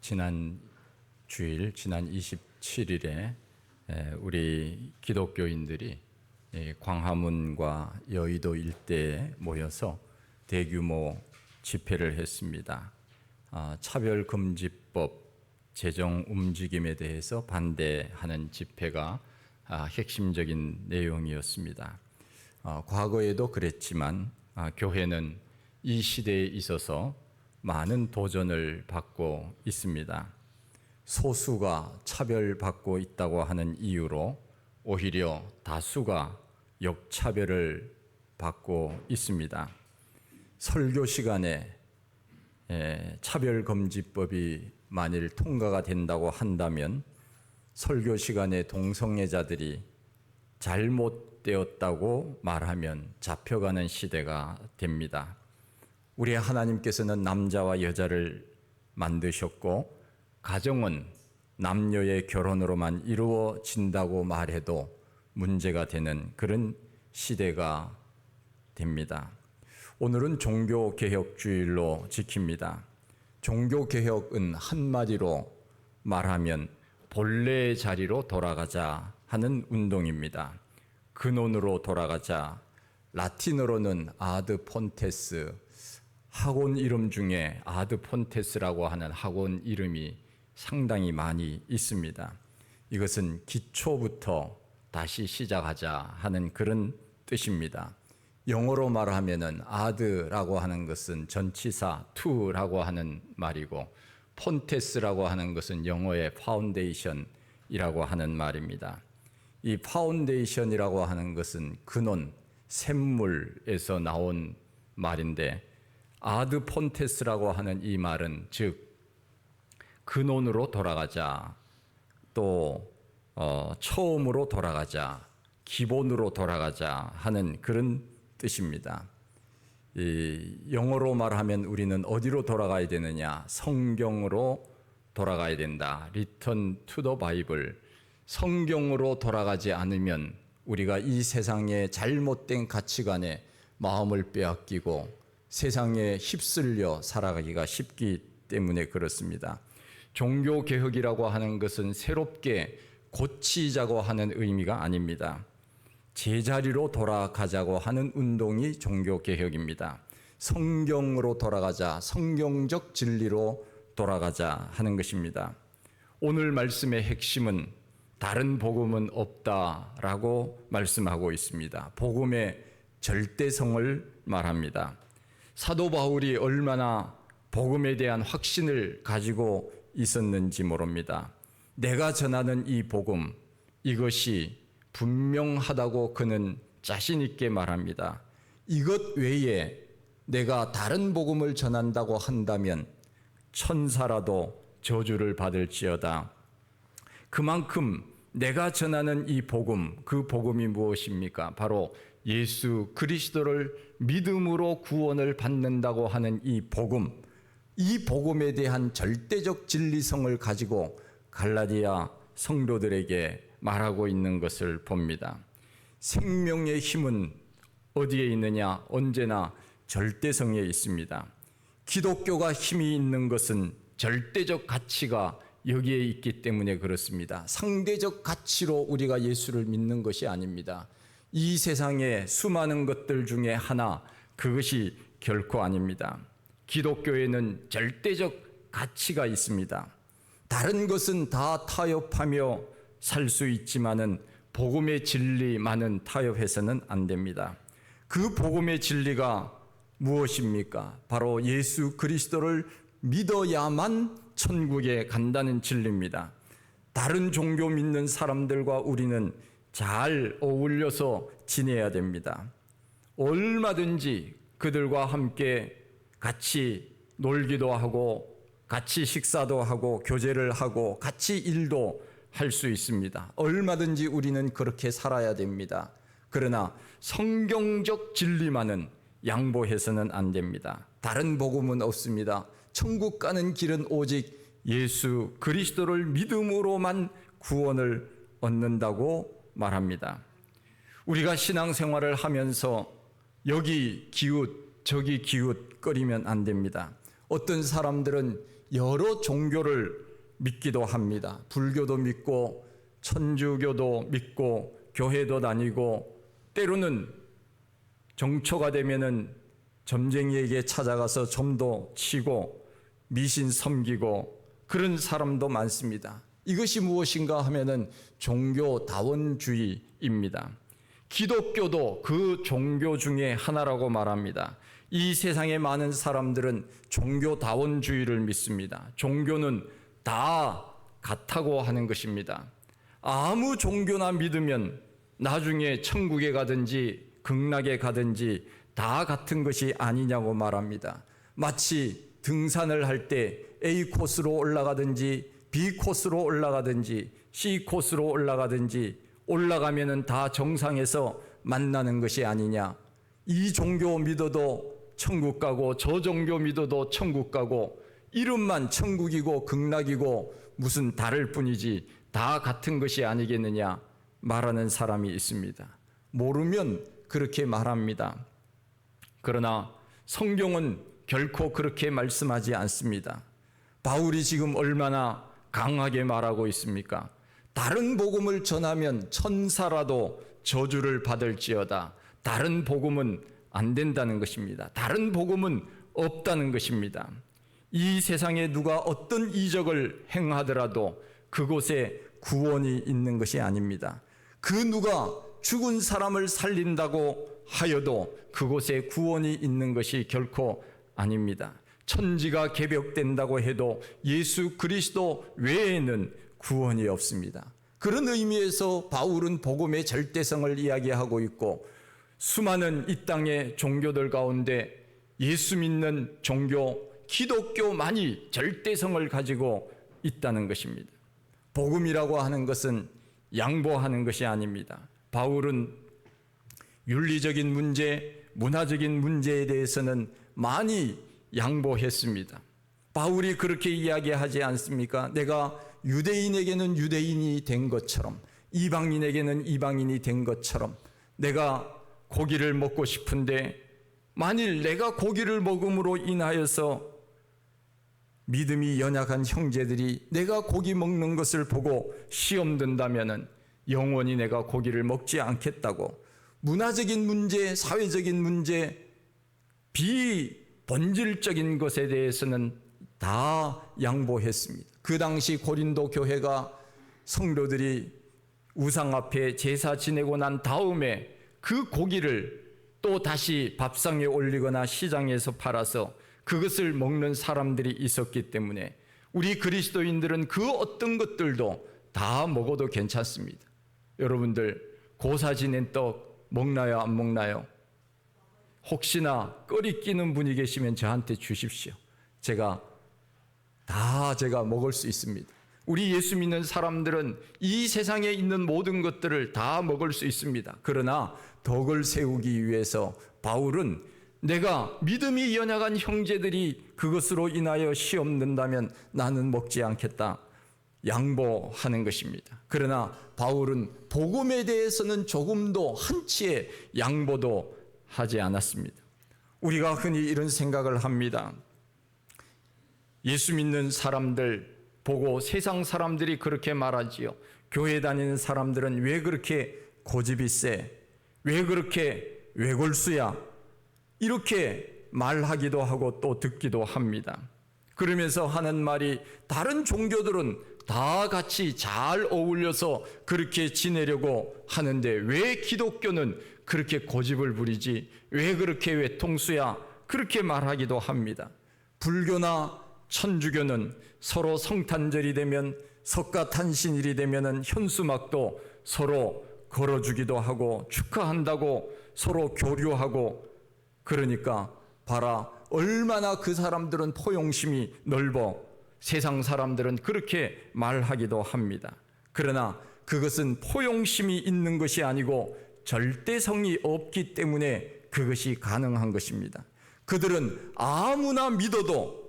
지난 주일, 지난 27일에 우리 기독교인들이 광화문과 여의도 일대에 모여서 대규모 집회를 했습니다. 차별금지법 제정 움직임에 대해서 반대하는 집회가 핵심적인 내용이었습니다. 과거에도 그랬지만 교회는 이 시대에 있어서 많은 도전을 받고 있습니다. 소수가 차별받고 있다고 하는 이유로 오히려 다수가 역차별을 받고 있습니다. 설교 시간에 차별금지법이 만일 통과가 된다고 한다면 설교 시간에 동성애자들이 잘못되었다고 말하면 잡혀가는 시대가 됩니다. 우리 하나님께서는 남자와 여자를 만드셨고 가정은 남녀의 결혼으로만 이루어진다고 말해도 문제가 되는 그런 시대가 됩니다. 오늘은 종교개혁주일로 지킵니다. 종교개혁은 한마디로 말하면 본래의 자리로 돌아가자 하는 운동입니다. 근원으로 돌아가자. 라틴어로는 아드 폰테스, 학원 이름 중에 아드 폰테스라고 하는 학원 이름이 상당히 많이 있습니다. 이것은 기초부터 다시 시작하자 하는 그런 뜻입니다. 영어로 말하면은 아드라고 하는 것은 전치사 to라고 하는 말이고 폰테스라고 하는 것은 영어의 파운데이션이라고 하는 말입니다. 이 파운데이션이라고 하는 것은 근원, 샘물에서 나온 말인데 아드 폰테스라고 하는 이 말은 즉 근원으로 돌아가자, 또 처음으로 돌아가자, 기본으로 돌아가자 하는 그런 뜻입니다. 영어로 말하면 우리는 어디로 돌아가야 되느냐? 성경으로 돌아가야 된다. Return to the Bible. 성경으로 돌아가지 않으면 우리가 이 세상의 잘못된 가치관에 마음을 빼앗기고 세상에 휩쓸려 살아가기가 쉽기 때문에 그렇습니다. 종교개혁이라고 하는 것은 새롭게 고치자고 하는 의미가 아닙니다. 제자리로 돌아가자고 하는 운동이 종교개혁입니다. 성경으로 돌아가자, 성경적 진리로 돌아가자 하는 것입니다. 오늘 말씀의 핵심은 다른 복음은 없다라고 말씀하고 있습니다. 복음의 절대성을 말합니다. 사도 바울이 얼마나 복음에 대한 확신을 가지고 있었는지 모릅니다. 내가 전하는 이 복음, 이것이 분명하다고 그는 자신 있게 말합니다. 이것 외에 내가 다른 복음을 전한다고 한다면 천사라도 저주를 받을지어다. 그만큼 내가 전하는 이 복음, 그 복음이 무엇입니까? 바로 예수 그리스도를 믿음으로 구원을 받는다고 하는 이 복음, 이 복음에 대한 절대적 진리성을 가지고 갈라디아 성도들에게 말하고 있는 것을 봅니다. 생명의 힘은 어디에 있느냐? 언제나 절대성에 있습니다. 기독교가 힘이 있는 것은 절대적 가치가 여기에 있기 때문에 그렇습니다. 상대적 가치로 우리가 예수를 믿는 것이 아닙니다. 이 세상의 수많은 것들 중에 하나, 그것이 결코 아닙니다. 기독교에는 절대적 가치가 있습니다. 다른 것은 다 타협하며 살 수 있지만은 복음의 진리만은 타협해서는 안 됩니다. 그 복음의 진리가 무엇입니까? 바로 예수 그리스도를 믿어야만 천국에 간다는 진리입니다. 다른 종교 믿는 사람들과 우리는 잘 어울려서 지내야 됩니다. 얼마든지 그들과 함께 같이 놀기도 하고 같이 식사도 하고 교제를 하고 같이 일도 할 수 있습니다. 얼마든지 우리는 그렇게 살아야 됩니다. 그러나 성경적 진리만은 양보해서는 안 됩니다. 다른 복음은 없습니다. 천국 가는 길은 오직 예수 그리스도를 믿음으로만 구원을 얻는다고 말합니다. 우리가 신앙생활을 하면서 여기 기웃 저기 기웃거리면 안 됩니다. 어떤 사람들은 여러 종교를 믿기도 합니다. 불교도 믿고 천주교도 믿고 교회도 다니고 때로는 정초가 되면은 점쟁이에게 찾아가서 점도 치고 미신 섬기고 그런 사람도 많습니다. 이것이 무엇인가 하면은 종교다원주의입니다. 기독교도 그 종교 중에 하나라고 말합니다. 이 세상의 많은 사람들은 종교다원주의를 믿습니다. 종교는 다 같다고 하는 것입니다. 아무 종교나 믿으면 나중에 천국에 가든지 극락에 가든지 다 같은 것이 아니냐고 말합니다. 마치 등산을 할 때 A 코스로 올라가든지 B 코스로 올라가든지 C 코스로 올라가든지 올라가면은 다 정상에서 만나는 것이 아니냐. 이 종교 믿어도 천국 가고 저 종교 믿어도 천국 가고 이름만 천국이고 극락이고 무슨 다를 뿐이지 다 같은 것이 아니겠느냐 말하는 사람이 있습니다. 모르면 그렇게 말합니다. 그러나 성경은 결코 그렇게 말씀하지 않습니다. 바울이 지금 얼마나 강하게 말하고 있습니까? 다른 복음을 전하면 천사라도 저주를 받을지어다. 다른 복음은 안 된다는 것입니다. 다른 복음은 없다는 것입니다. 이 세상에 누가 어떤 이적을 행하더라도 그곳에 구원이 있는 것이 아닙니다. 그 누가 죽은 사람을 살린다고 하여도 그곳에 구원이 있는 것이 결코 아닙니다. 천지가 개벽된다고 해도 예수 그리스도 외에는 구원이 없습니다. 그런 의미에서 바울은 복음의 절대성을 이야기하고 있고 수많은 이 땅의 종교들 가운데 예수 믿는 종교 기독교만이 절대성을 가지고 있다는 것입니다. 복음이라고 하는 것은 양보하는 것이 아닙니다. 바울은 윤리적인 문제, 문화적인 문제에 대해서는 많이 양보했습니다. 바울이 그렇게 이야기하지 않습니까? 내가 유대인에게는 유대인이 된 것처럼 이방인에게는 이방인이 된 것처럼 내가 고기를 먹고 싶은데 만일 내가 고기를 먹음으로 인하여서 믿음이 연약한 형제들이 내가 고기 먹는 것을 보고 시험 든다면은 영원히 내가 고기를 먹지 않겠다고 문화적인 문제, 사회적인 문제, 비본질적인 것에 대해서는 다 양보했습니다. 그 당시 고린도 교회가 성도들이 우상 앞에 제사 지내고 난 다음에 그 고기를 또 다시 밥상에 올리거나 시장에서 팔아서 그것을 먹는 사람들이 있었기 때문에 우리 그리스도인들은 그 어떤 것들도 다 먹어도 괜찮습니다. 여러분들 고사 지낸 떡 먹나요? 안 먹나요? 혹시나 꺼리 끼는 분이 계시면 저한테 주십시오. 제가 먹을 수 있습니다. 우리 예수 믿는 사람들은 이 세상에 있는 모든 것들을 다 먹을 수 있습니다. 그러나 덕을 세우기 위해서 바울은 내가 믿음이 연약한 형제들이 그것으로 인하여 시험 든다면 나는 먹지 않겠다. 양보하는 것입니다. 그러나 바울은 복음에 대해서는 조금도 한치의 양보도 하지 않았습니다. 우리가 흔히 이런 생각을 합니다. 예수 믿는 사람들 보고 세상 사람들이 그렇게 말하지요. 교회 다니는 사람들은 왜 그렇게 고집이 세? 왜 그렇게 외골수야? 이렇게 말하기도 하고 또 듣기도 합니다. 그러면서 하는 말이 다른 종교들은 다 같이 잘 어울려서 그렇게 지내려고 하는데 왜 기독교는 그렇게 고집을 부리지? 왜 그렇게 외통수야? 그렇게 말하기도 합니다. 불교나 천주교는 서로 성탄절이 되면 석가탄신일이 되면은 현수막도 서로 걸어주기도 하고 축하한다고 서로 교류하고 그러니까 봐라 얼마나 그 사람들은 포용심이 넓어 세상 사람들은 그렇게 말하기도 합니다. 그러나 그것은 포용심이 있는 것이 아니고 절대성이 없기 때문에 그것이 가능한 것입니다. 그들은 아무나 믿어도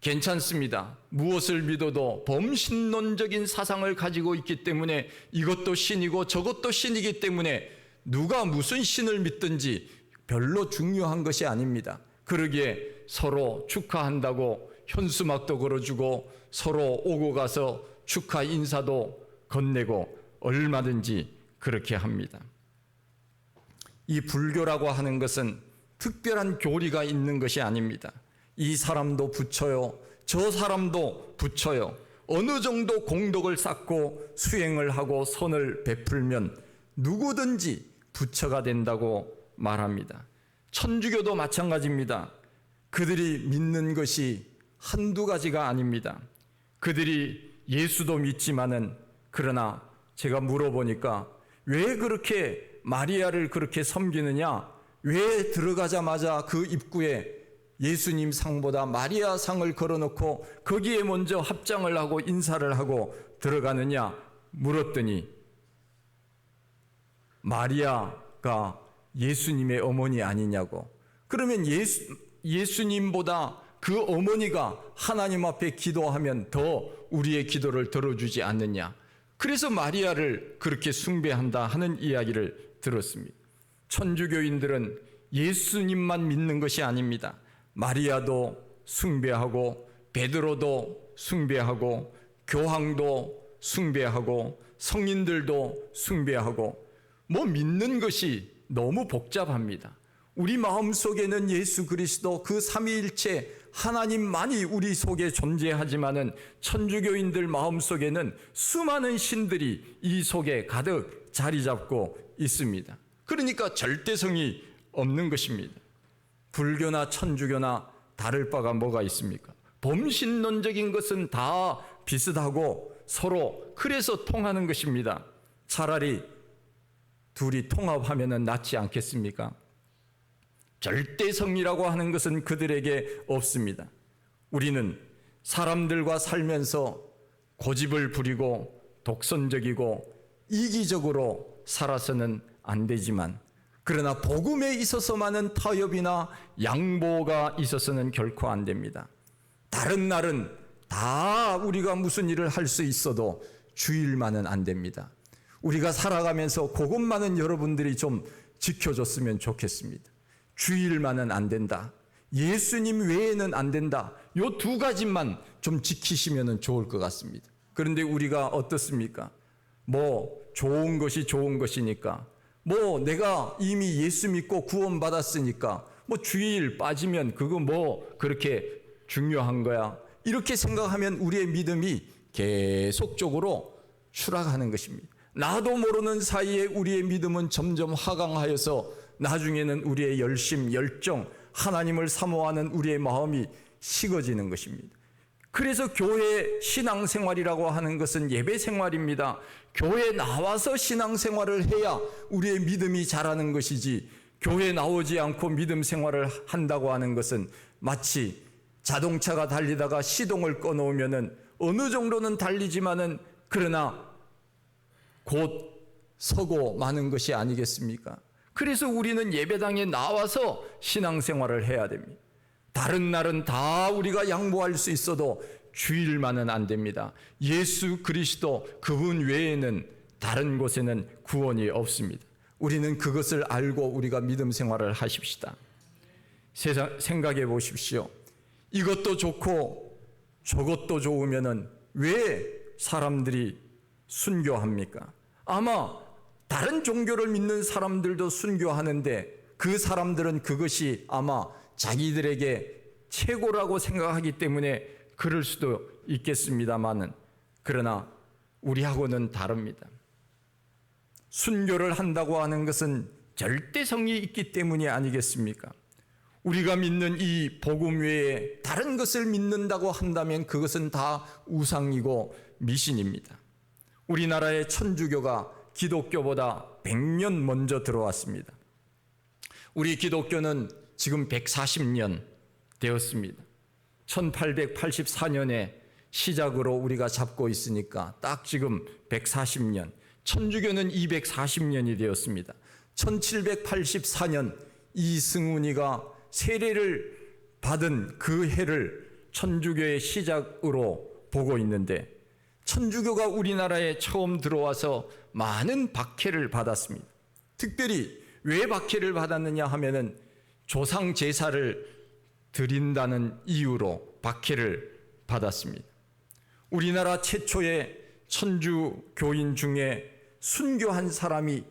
괜찮습니다. 무엇을 믿어도 범신론적인 사상을 가지고 있기 때문에 이것도 신이고 저것도 신이기 때문에 누가 무슨 신을 믿든지 별로 중요한 것이 아닙니다. 그러기에 서로 축하한다고 현수막도 걸어주고 서로 오고 가서 축하 인사도 건네고 얼마든지 그렇게 합니다. 이 불교라고 하는 것은 특별한 교리가 있는 것이 아닙니다. 이 사람도 부처요, 저 사람도 부처요. 어느 정도 공덕을 쌓고 수행을 하고 선을 베풀면 누구든지 부처가 된다고 말합니다. 천주교도 마찬가지입니다. 그들이 믿는 것이 한두 가지가 아닙니다. 그들이 예수도 믿지만은, 그러나 제가 물어보니까 왜 그렇게 마리아를 그렇게 섬기느냐? 왜 들어가자마자 그 입구에 예수님 상보다 마리아 상을 걸어놓고 거기에 먼저 합장을 하고 인사를 하고 들어가느냐 물었더니, 마리아가 예수님의 어머니 아니냐고. 그러면 예수님보다 그 어머니가 하나님 앞에 기도하면 더 우리의 기도를 들어주지 않느냐. 그래서 마리아를 그렇게 숭배한다 하는 이야기를 들었습니다. 천주교인들은 예수님만 믿는 것이 아닙니다. 마리아도 숭배하고 베드로도 숭배하고 교황도 숭배하고 성인들도 숭배하고, 믿는 것이 너무 복잡합니다. 우리 마음속에는 예수 그리스도 그 삼위일체 하나님만이 우리 속에 존재하지만은 천주교인들 마음속에는 수많은 신들이 이 속에 가득 자리 잡고 있습니다. 그러니까 절대성이 없는 것입니다. 불교나 천주교나 다를 바가 뭐가 있습니까? 범신론적인 것은 다 비슷하고 서로 그래서 통하는 것입니다. 차라리 둘이 통합하면 낫지 않겠습니까? 절대성이라고 하는 것은 그들에게 없습니다. 우리는 사람들과 살면서 고집을 부리고 독선적이고 이기적으로 살아서는 안 되지만, 그러나 복음에 있어서만은 타협이나 양보가 있어서는 결코 안 됩니다. 다른 날은 다 우리가 무슨 일을 할 수 있어도 주일만은 안 됩니다. 우리가 살아가면서 그것만은 여러분들이 좀 지켜줬으면 좋겠습니다. 주일만은 안 된다, 예수님 외에는 안 된다, 요 두 가지만 좀 지키시면 좋을 것 같습니다. 그런데 우리가 어떻습니까? 좋은 것이 좋은 것이니까, 내가 이미 예수 믿고 구원받았으니까 주일 빠지면 그거 그렇게 중요한 거야, 이렇게 생각하면 우리의 믿음이 계속적으로 추락하는 것입니다. 나도 모르는 사이에 우리의 믿음은 점점 하강하여서 나중에는 우리의 열심, 열정, 하나님을 사모하는 우리의 마음이 식어지는 것입니다. 그래서 교회 신앙생활이라고 하는 것은 예배생활입니다. 교회 나와서 신앙생활을 해야 우리의 믿음이 자라는 것이지, 교회 나오지 않고 믿음 생활을 한다고 하는 것은 마치 자동차가 달리다가 시동을 꺼놓으면 어느 정도는 달리지만은 그러나 곧 서고 마는 것이 아니겠습니까? 그래서 우리는 예배당에 나와서 신앙생활을 해야 됩니다. 다른 날은 다 우리가 양보할 수 있어도 주일만은 안 됩니다. 예수 그리스도 그분 외에는 다른 곳에는 구원이 없습니다. 우리는 그것을 알고 우리가 믿음 생활을 하십시다. 생각해 보십시오. 이것도 좋고 저것도 좋으면은 왜 사람들이 순교합니까? 아마 다른 종교를 믿는 사람들도 순교하는데 그 사람들은 그것이 아마 자기들에게 최고라고 생각하기 때문에 그럴 수도 있겠습니다만은, 그러나 우리하고는 다릅니다. 순교를 한다고 하는 것은 절대성이 있기 때문이 아니겠습니까? 우리가 믿는 이 복음 외에 다른 것을 믿는다고 한다면 그것은 다 우상이고 미신입니다. 우리나라의 천주교가 기독교보다 100년 먼저 들어왔습니다. 우리 기독교는 지금 140년 되었습니다. 1884년에 시작으로 우리가 잡고 있으니까 딱 지금 140년, 천주교는 240년이 되었습니다. 1784년 이승훈이가 세례를 받은 그 해를 천주교의 시작으로 보고 있는데, 천주교가 우리나라에 처음 들어와서 많은 박해를 받았습니다. 특별히 왜 박해를 받았느냐 하면은 조상 제사를 드린다는 이유로 박해를 받았습니다. 우리나라 최초의 천주교인 중에 순교한 사람이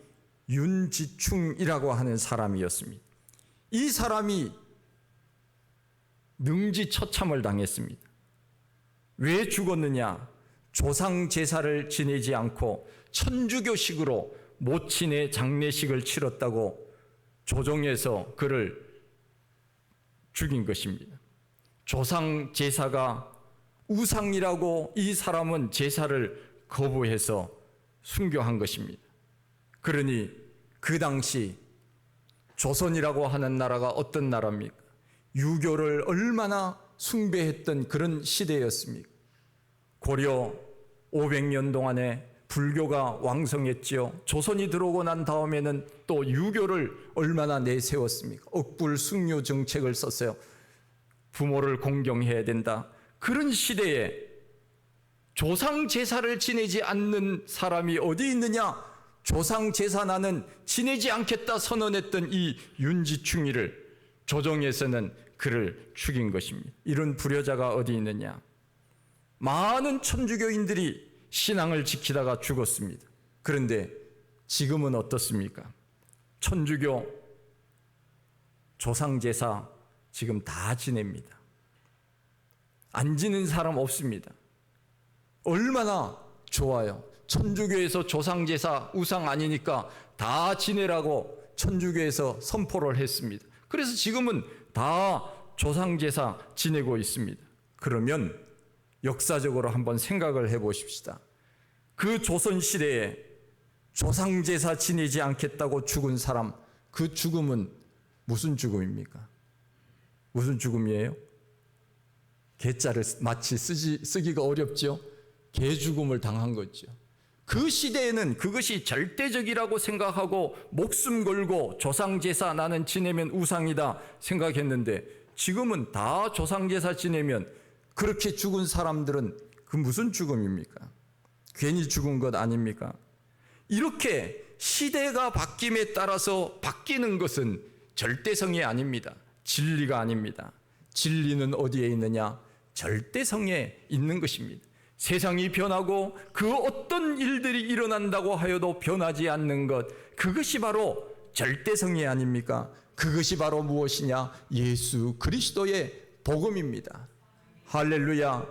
윤지충이라고 하는 사람이었습니다. 이 사람이 능지처참을 당했습니다. 왜 죽었느냐? 조상 제사를 지내지 않고 천주교식으로 모친의 장례식을 치렀다고 조정에서 그를 죽인 것입니다. 조상 제사가 우상이라고 이 사람은 제사를 거부해서 순교한 것입니다. 그러니 그 당시 조선이라고 하는 나라가 어떤 나라입니까? 유교를 얼마나 숭배했던 그런 시대였습니까? 고려 500년 동안에 불교가 왕성했지요. 조선이 들어오고 난 다음에는 또 유교를 얼마나 내세웠습니까? 억불숭유 정책을 썼어요. 부모를 공경해야 된다. 그런 시대에 조상 제사를 지내지 않는 사람이 어디 있느냐? 조상 제사 나는 지내지 않겠다 선언했던 이 윤지충이를 조정에서는 그를 죽인 것입니다. 이런 불효자가 어디 있느냐? 많은 천주교인들이 신앙을 지키다가 죽었습니다. 그런데 지금은 어떻습니까? 천주교 조상 제사 지금 다 지냅니다. 안 지는 사람 없습니다. 얼마나 좋아요. 천주교에서 조상제사 우상 아니니까 다 지내라고 천주교에서 선포를 했습니다. 그래서 지금은 다 조상제사 지내고 있습니다. 그러면 역사적으로 한번 생각을 해보십시다. 그 조선시대에 조상제사 지내지 않겠다고 죽은 사람, 그 죽음은 무슨 죽음입니까? 무슨 죽음이에요? 개자를 마치 쓰기가 어렵죠. 개 죽음을 당한 거죠. 그 시대에는 그것이 절대적이라고 생각하고 목숨 걸고 조상제사 나는 지내면 우상이다 생각했는데 지금은 다 조상제사 지내면 그렇게 죽은 사람들은 그 무슨 죽음입니까? 괜히 죽은 것 아닙니까? 이렇게 시대가 바뀜에 따라서 바뀌는 것은 절대성이 아닙니다. 진리가 아닙니다. 진리는 어디에 있느냐? 절대성에 있는 것입니다. 세상이 변하고 그 어떤 일들이 일어난다고 하여도 변하지 않는 것, 그것이 바로 절대성이 아닙니까? 그것이 바로 무엇이냐? 예수 그리스도의 복음입니다. 할렐루야.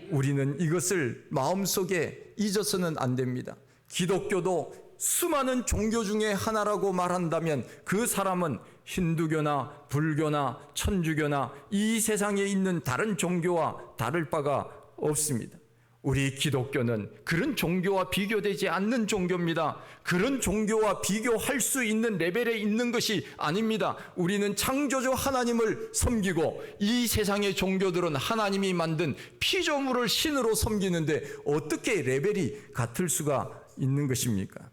우리는 이것을 마음속에 잊어서는 안 됩니다. 기독교도 수많은 종교 중에 하나라고 말한다면 그 사람은 힌두교나 불교나 천주교나 이 세상에 있는 다른 종교와 다를 바가 없습니다. 우리 기독교는 그런 종교와 비교되지 않는 종교입니다. 그런 종교와 비교할 수 있는 레벨에 있는 것이 아닙니다. 우리는 창조주 하나님을 섬기고 이 세상의 종교들은 하나님이 만든 피조물을 신으로 섬기는데 어떻게 레벨이 같을 수가 있는 것입니까?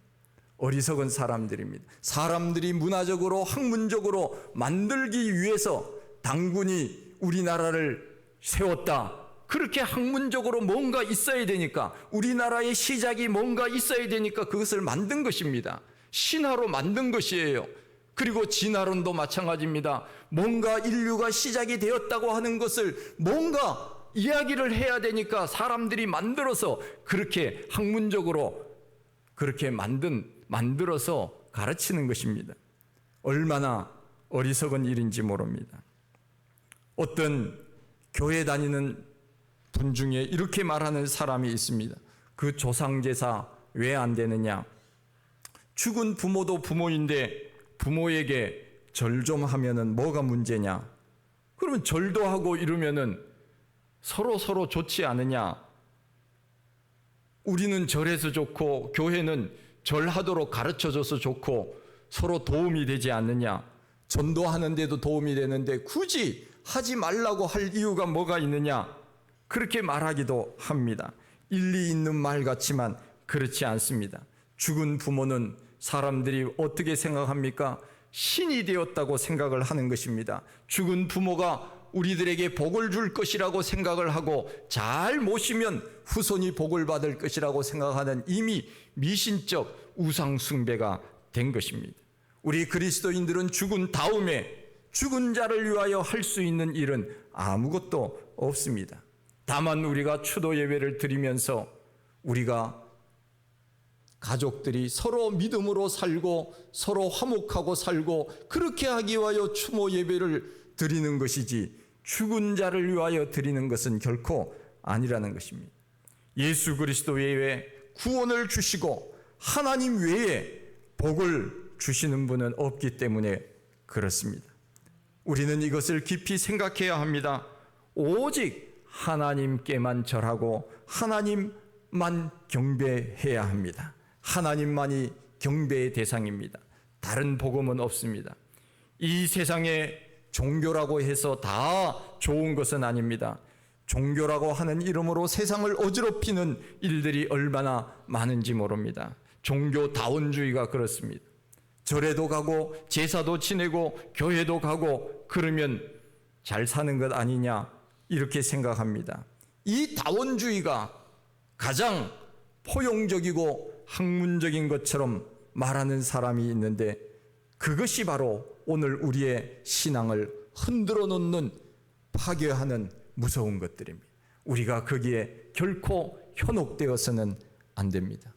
어리석은 사람들입니다. 사람들이 문화적으로 학문적으로 만들기 위해서 당군이 우리나라를 세웠다. 그렇게 학문적으로 뭔가 있어야 되니까 우리나라의 시작이 뭔가 있어야 되니까 그것을 만든 것입니다. 신화로 만든 것이에요. 그리고 진화론도 마찬가지입니다. 뭔가 인류가 시작이 되었다고 하는 것을 뭔가 이야기를 해야 되니까 사람들이 만들어서 그렇게 학문적으로 그렇게 만들어서 가르치는 것입니다. 얼마나 어리석은 일인지 모릅니다. 어떤 교회 다니는 분 중에 이렇게 말하는 사람이 있습니다. 그 조상제사 왜 안 되느냐? 죽은 부모도 부모인데 부모에게 절 좀 하면은 뭐가 문제냐? 그러면 절도 하고 이러면은 서로 좋지 않으냐? 우리는 절해서 좋고 교회는 절하도록 가르쳐줘서 좋고 서로 도움이 되지 않느냐? 전도하는데도 도움이 되는데 굳이 하지 말라고 할 이유가 뭐가 있느냐? 그렇게 말하기도 합니다. 일리 있는 말 같지만 그렇지 않습니다. 죽은 부모는 사람들이 어떻게 생각합니까? 신이 되었다고 생각을 하는 것입니다. 죽은 부모가 우리들에게 복을 줄 것이라고 생각을 하고 잘 모시면 후손이 복을 받을 것이라고 생각하는 이미 미신적 우상 숭배가 된 것입니다. 우리 그리스도인들은 죽은 다음에 죽은 자를 위하여 할 수 있는 일은 아무것도 없습니다. 다만 우리가 추도 예배를 드리면서 우리가 가족들이 서로 믿음으로 살고 서로 화목하고 살고 그렇게 하기 위하여 추모 예배를 드리는 것이지 죽은 자를 위하여 드리는 것은 결코 아니라는 것입니다. 예수 그리스도 외에 구원을 주시고 하나님 외에 복을 주시는 분은 없기 때문에 그렇습니다. 우리는 이것을 깊이 생각해야 합니다. 오직 하나님께만 절하고 하나님만 경배해야 합니다. 하나님만이 경배의 대상입니다. 다른 복음은 없습니다. 이 세상에 종교라고 해서 다 좋은 것은 아닙니다. 종교라고 하는 이름으로 세상을 어지럽히는 일들이 얼마나 많은지 모릅니다. 종교다원주의가 그렇습니다. 절에도 가고 제사도 지내고 교회도 가고 그러면 잘 사는 것 아니냐 이렇게 생각합니다. 이 다원주의가 가장 포용적이고 학문적인 것처럼 말하는 사람이 있는데 그것이 바로 오늘 우리의 신앙을 흔들어 놓는 파괴하는 무서운 것들입니다. 우리가 거기에 결코 현혹되어서는 안 됩니다.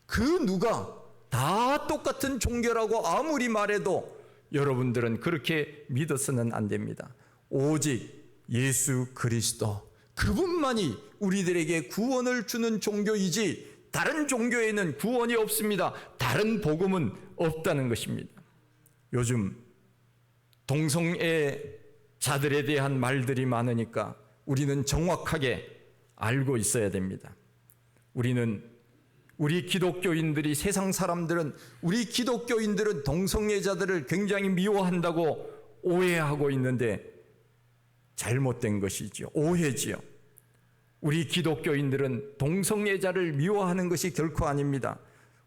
그 누가 다 똑같은 종교라고 아무리 말해도 여러분들은 그렇게 믿어서는 안 됩니다. 오직 예수 그리스도 그분만이 우리들에게 구원을 주는 종교이지 다른 종교에는 구원이 없습니다. 다른 복음은 없다는 것입니다. 요즘 동성애자들에 대한 말들이 많으니까 우리는 정확하게 알고 있어야 됩니다. 우리 기독교인들이 세상 사람들은 우리 기독교인들은 동성애자들을 굉장히 미워한다고 오해하고 있는데 잘못된 것이지요. 오해지요. 우리 기독교인들은 동성애자를 미워하는 것이 결코 아닙니다.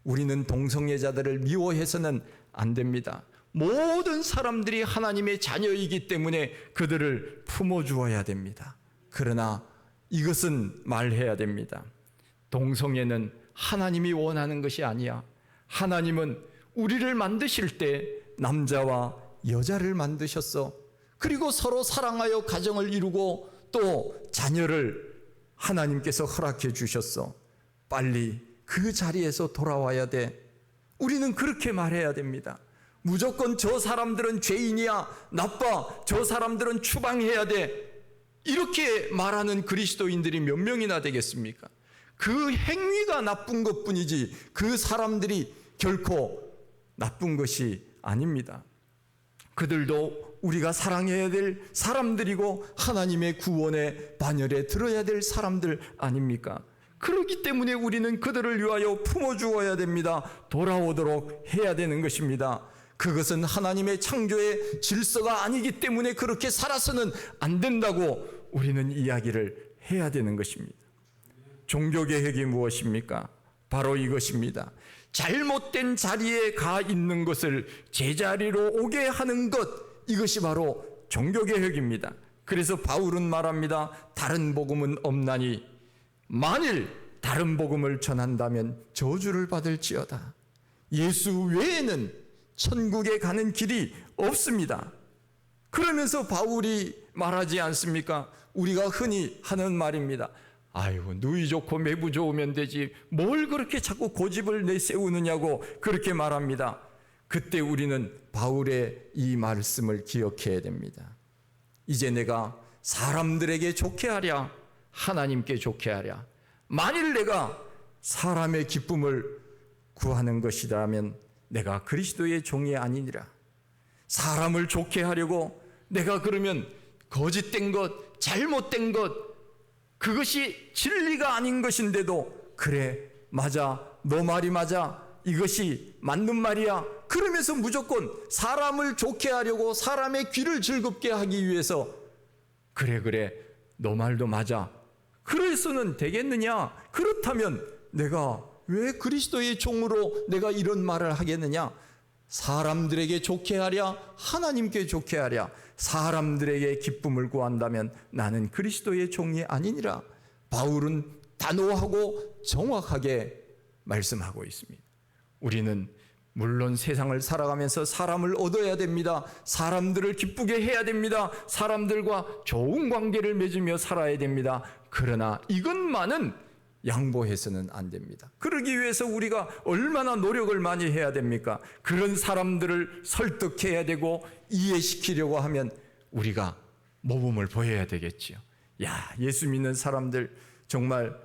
우리는 동성애자들을 미워해서는 안 됩니다. 모든 사람들이 하나님의 자녀이기 때문에 그들을 품어주어야 됩니다. 그러나 이것은 말해야 됩니다. 동성애는 하나님이 원하는 것이 아니야. 하나님은 우리를 만드실 때 남자와 여자를 만드셨어. 그리고 서로 사랑하여 가정을 이루고 또 자녀를 하나님께서 허락해 주셨어. 빨리 그 자리에서 돌아와야 돼. 우리는 그렇게 말해야 됩니다. 무조건 저 사람들은 죄인이야, 나빠, 저 사람들은 추방해야 돼. 이렇게 말하는 그리스도인들이 몇 명이나 되겠습니까? 그 행위가 나쁜 것뿐이지 그 사람들이 결코 나쁜 것이 아닙니다. 그들도 우리가 사랑해야 될 사람들이고 하나님의 구원의 반열에 들어야 될 사람들 아닙니까? 그렇기 때문에 우리는 그들을 위하여 품어주어야 됩니다. 돌아오도록 해야 되는 것입니다. 그것은 하나님의 창조의 질서가 아니기 때문에 그렇게 살아서는 안 된다고 우리는 이야기를 해야 되는 것입니다. 종교개혁이 무엇입니까? 바로 이것입니다. 잘못된 자리에 가 있는 것을 제자리로 오게 하는 것, 이것이 바로 종교개혁입니다. 그래서 바울은 말합니다. 다른 복음은 없나니 만일 다른 복음을 전한다면 저주를 받을지어다. 예수 외에는 천국에 가는 길이 없습니다. 그러면서 바울이 말하지 않습니까? 우리가 흔히 하는 말입니다. 아이고, 누이 좋고 매부 좋으면 되지 뭘 그렇게 자꾸 고집을 내세우느냐고 그렇게 말합니다. 그때 우리는 바울의 이 말씀을 기억해야 됩니다. 이제 내가 사람들에게 좋게 하랴 하나님께 좋게 하랴. 만일 내가 사람의 기쁨을 구하는 것이라면 내가 그리스도의 종이 아니니라. 사람을 좋게 하려고 내가 그러면 거짓된 것, 잘못된 것, 그것이 진리가 아닌 것인데도 그래, 맞아, 너 말이 맞아, 이것이 맞는 말이야, 그러면서 무조건 사람을 좋게 하려고 사람의 귀를 즐겁게 하기 위해서 그래, 너 말도 맞아, 그래서는 되겠느냐? 그렇다면 내가 왜 그리스도의 종으로 내가 이런 말을 하겠느냐? 사람들에게 좋게 하랴 하나님께 좋게 하랴. 사람들에게 기쁨을 구한다면 나는 그리스도의 종이 아니니라. 바울은 단호하고 정확하게 말씀하고 있습니다. 우리는 물론 세상을 살아가면서 사람을 얻어야 됩니다. 사람들을 기쁘게 해야 됩니다. 사람들과 좋은 관계를 맺으며 살아야 됩니다. 그러나 이것만은 양보해서는 안 됩니다. 그러기 위해서 우리가 얼마나 노력을 많이 해야 됩니까? 그런 사람들을 설득해야 되고 이해시키려고 하면 우리가 모범을 보여야 되겠지요. 야, 예수 믿는 사람들 정말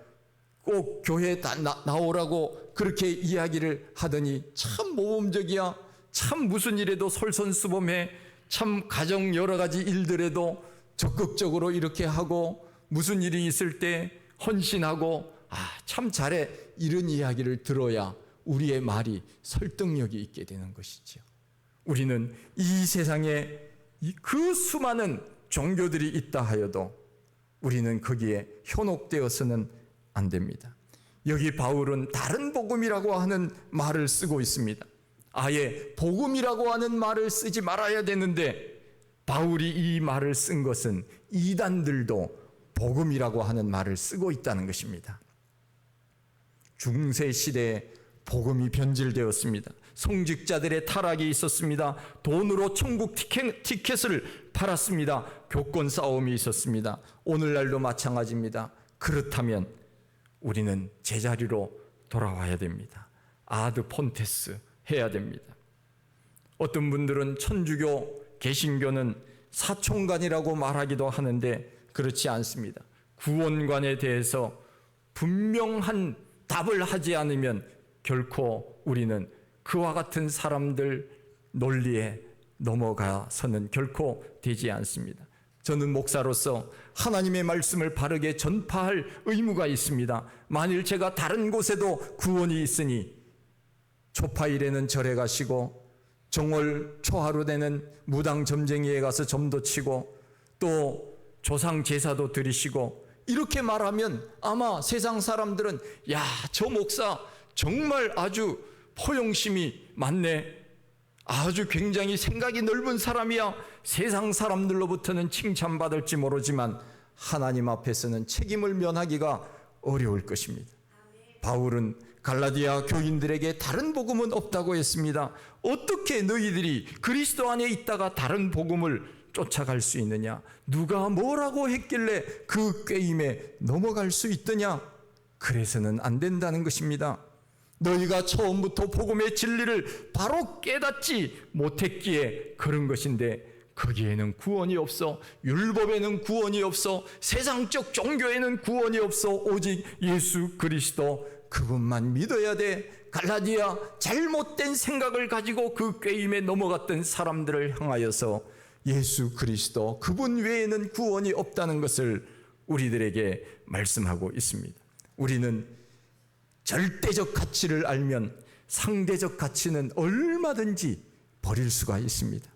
꼭 교회에 나오라고 그렇게 이야기를 하더니 참 모범적이야. 참 무슨 일에도 솔선수범해. 참 가정 여러 가지 일들에도 적극적으로 이렇게 하고 무슨 일이 있을 때 헌신하고 참 잘해. 이런 이야기를 들어야 우리의 말이 설득력이 있게 되는 것이지요. 우리는 이 세상에 그 수많은 종교들이 있다 하여도 우리는 거기에 현혹되어서는 안 됩니다. 여기 바울은 다른 복음이라고 하는 말을 쓰고 있습니다. 아예 복음이라고 하는 말을 쓰지 말아야 되는데 바울이 이 말을 쓴 것은 이단들도 복음이라고 하는 말을 쓰고 있다는 것입니다. 중세 시대에 복음이 변질되었습니다. 성직자들의 타락이 있었습니다. 돈으로 천국 티켓을 팔았습니다. 교권 싸움이 있었습니다. 오늘날도 마찬가지입니다. 그렇다면 우리는 제자리로 돌아와야 됩니다. 아드 폰테스 해야 됩니다. 어떤 분들은 천주교, 개신교는 사총관이라고 말하기도 하는데 그렇지 않습니다. 구원관에 대해서 분명한 답을 하지 않으면 결코 우리는 그와 같은 사람들 논리에 넘어가서는 결코 되지 않습니다. 저는 목사로서 하나님의 말씀을 바르게 전파할 의무가 있습니다. 만일 제가 다른 곳에도 구원이 있으니 초파일에는 절에 가시고 정월 초하루 되는 무당 점쟁이에 가서 점도 치고 또 조상 제사도 드리시고 이렇게 말하면 아마 세상 사람들은 야, 저 목사 정말 아주 포용심이 많네. 아주 굉장히 생각이 넓은 사람이야. 세상 사람들로부터는 칭찬받을지 모르지만 하나님 앞에서는 책임을 면하기가 어려울 것입니다. 바울은 갈라디아 교인들에게 다른 복음은 없다고 했습니다. 어떻게 너희들이 그리스도 안에 있다가 다른 복음을 쫓아갈 수 있느냐? 누가 뭐라고 했길래 그 꾀임에 넘어갈 수 있더냐? 그래서는 안 된다는 것입니다. 너희가 처음부터 복음의 진리를 바로 깨닫지 못했기에 그런 것인데 거기에는 구원이 없어. 율법에는 구원이 없어. 세상적 종교에는 구원이 없어. 오직 예수 그리스도 그분만 믿어야 돼. 갈라디아 잘못된 생각을 가지고 그 꾀임에 넘어갔던 사람들을 향하여서 예수 그리스도 그분 외에는 구원이 없다는 것을 우리들에게 말씀하고 있습니다. 우리는 절대적 가치를 알면 상대적 가치는 얼마든지 버릴 수가 있습니다.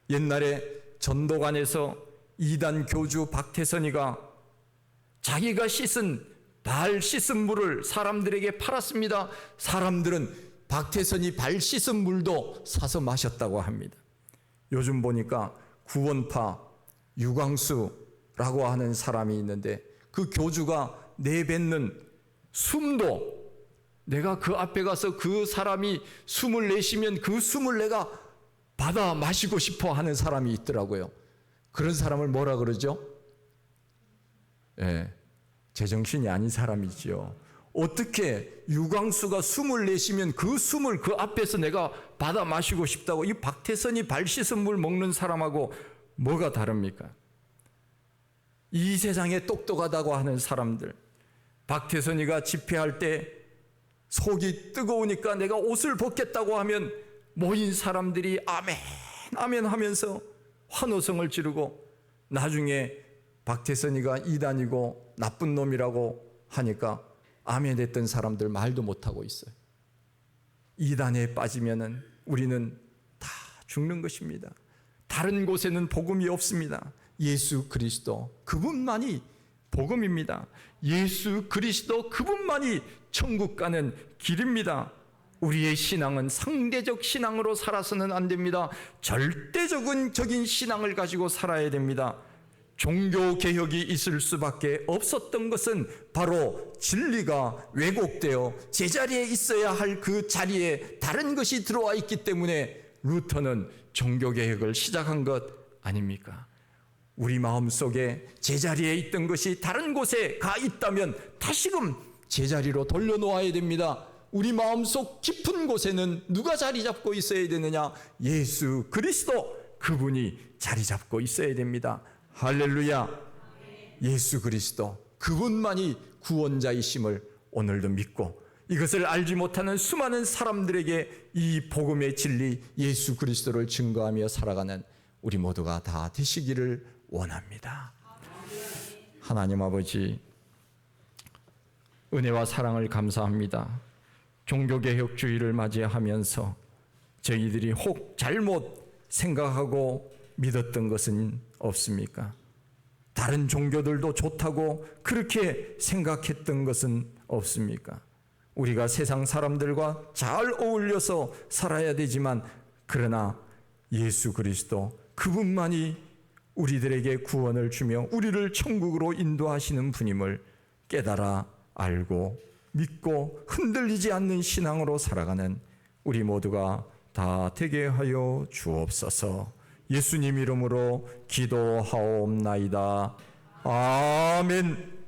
옛날에 전도관에서 이단 교주 박태선이가 자기가 발 씻은 물을 사람들에게 팔았습니다. 사람들은 박태선이 발 씻은 물도 사서 마셨다고 합니다. 요즘 보니까 구원파 유광수라고 하는 사람이 있는데 그 교주가 내뱉는 숨도 내가 그 앞에 가서 그 사람이 숨을 내쉬면 그 숨을 내가 받아 마시고 싶어 하는 사람이 있더라고요. 그런 사람을 뭐라 그러죠? 제정신이 아닌 사람이지요. 어떻게 유광수가 숨을 내쉬면 그 숨을 그 앞에서 내가 받아 마시고 싶다고 이 박태선이 발 씻은 물 먹는 사람하고 뭐가 다릅니까? 이 세상에 똑똑하다고 하는 사람들, 박태선이가 집회할 때 속이 뜨거우니까 내가 옷을 벗겠다고 하면 모인 사람들이 아멘 아멘 하면서 환호성을 지르고 나중에 박태선이가 이단이고 나쁜 놈이라고 하니까 아멘 했던 사람들 말도 못하고 있어요. 이단에 빠지면은 우리는 다 죽는 것입니다. 다른 곳에는 복음이 없습니다. 예수 그리스도 그분만이 복음입니다. 예수 그리스도 그분만이 천국 가는 길입니다. 우리의 신앙은 상대적 신앙으로 살아서는 안 됩니다. 절대적인 신앙을 가지고 살아야 됩니다. 종교 개혁이 있을 수밖에 없었던 것은 바로 진리가 왜곡되어 제자리에 있어야 할 그 자리에 다른 것이 들어와 있기 때문에 루터는 종교 개혁을 시작한 것 아닙니까? 우리 마음속에 제자리에 있던 것이 다른 곳에 가 있다면 다시금 제자리로 돌려놓아야 됩니다. 우리 마음속 깊은 곳에는 누가 자리 잡고 있어야 되느냐? 예수 그리스도, 그분이 자리 잡고 있어야 됩니다. 할렐루야. 예수 그리스도, 그분만이 구원자이심을 오늘도 믿고, 이것을 알지 못하는 수많은 사람들에게 이 복음의 진리 예수 그리스도를 증거하며 살아가는 우리 모두가 다 되시기를 원합니다. 하나님 아버지, 은혜와 사랑을 감사합니다. 종교개혁주의를 맞이하면서 저희들이 혹 잘못 생각하고 믿었던 것은 없습니까? 다른 종교들도 좋다고 그렇게 생각했던 것은 없습니까? 우리가 세상 사람들과 잘 어울려서 살아야 되지만, 그러나 예수 그리스도, 그분만이 우리들에게 구원을 주며 우리를 천국으로 인도하시는 분임을 깨달아 알고 믿고 흔들리지 않는 신앙으로 살아가는 우리 모두가 다 되게 하여 주옵소서. 예수님 이름으로 기도하옵나이다. 아멘.